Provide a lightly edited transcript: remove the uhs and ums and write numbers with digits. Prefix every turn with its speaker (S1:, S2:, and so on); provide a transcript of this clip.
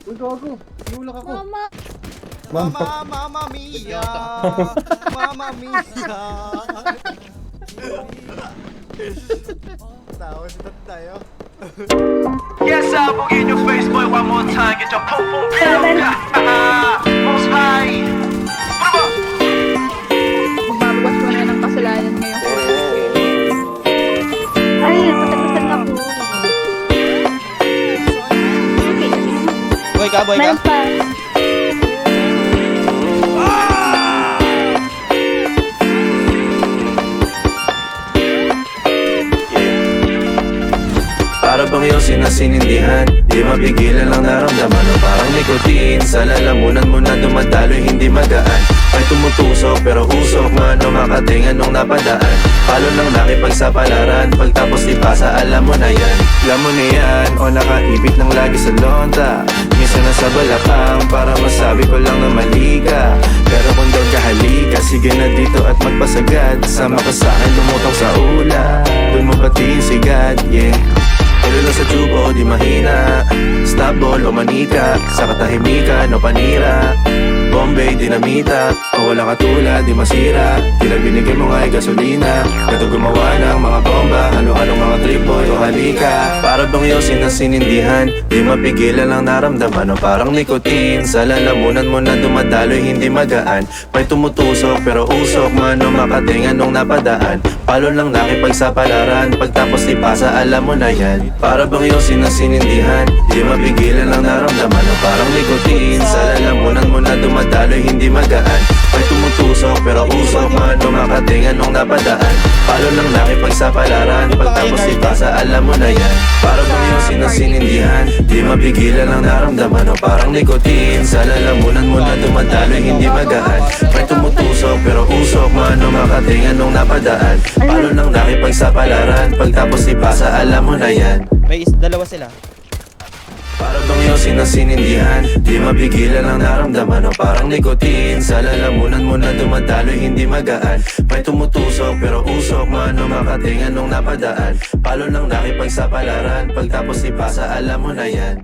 S1: Uy, gago. Iulak ako.
S2: Mama!
S3: Mama Mia! Mama Mia! Tawa si tayo.
S4: Yes, I will in your face, boy, one more time. Get your pum pum pound. Most high.
S2: Magbabawas mo na ng kasalanan ngayon.
S5: Ay, patagasan na po.
S3: Boy ka.
S5: Meron pa.
S4: Para bang iyong sinasinindihan, di mapigilan ang naramdaman. O parang nikotin, sa lalamunan mo na dumadaloy, hindi magaan. May tumutusok pero usok, mano makatingan nung napadaan. Palo lang nakipagsapalaran, pagtapos ipasa, alam mo na yan. Alam mo na yan, o nakaibig ng lagi sa lonta. Minsan nasa balakang, para masabi ko lang na mali ka. Pero kung doon ka halika, sige na dito at magpasagad. Sama ka sa'kin, lumutang sa ula, doon mo batiin sigad, yeah. Tuloy lang sa tubo, di mahina. Stop ball o manika, sa katahimikan o panira. Bombay, dinamita, o wala katulad, di masira. Tila binigay mo nga ay gasolina. Gato gumawa ng mga bomba, halo-halong mga trip boy o halika. Para bang iyong sinasinindihan, di mapigilan ang naramdaman. O parang nikotin, sa lalamunan mo na dumadaloy, hindi magaan. May tumutusok pero usok, mano makatingan nung napadaan. Palo lang nakipagsapalaran, pagtapos ipasa, alam mo na yan. Para bang iyong sinasinindihan, di mapigilan ang naramdaman. O parang nikotin, sa lalamunan mo na dumadaloy, hindi magaan. May tumutusok pero usok, mano makatingan nung napadaan. Palo lang nakipagsapalaran, pagtapos ipasa, alam mo na yan. Para bang iyong sinasinindihan, di mapigilan ang naramdaman. O parang nikotin, sa lalamunan mo na dumadaloy, hindi magaan. May tumutusok pero usok, mano makatingan nung napadaan. Palo lang nakipagsapalaran, pagtapos ipasa, alam mo na yan.
S3: May dalawa sila.
S4: Para bang iyong sinasinindihan, di mapigilan ang naramdaman. O parang nikotin, sa lalamunan mo na dumadaloy, hindi magaan. May tumutusok pero usok, mano makatingan nung napadaan. Palo lang nakipagsapalaran, pagtapos ipasa, alam mo na yan.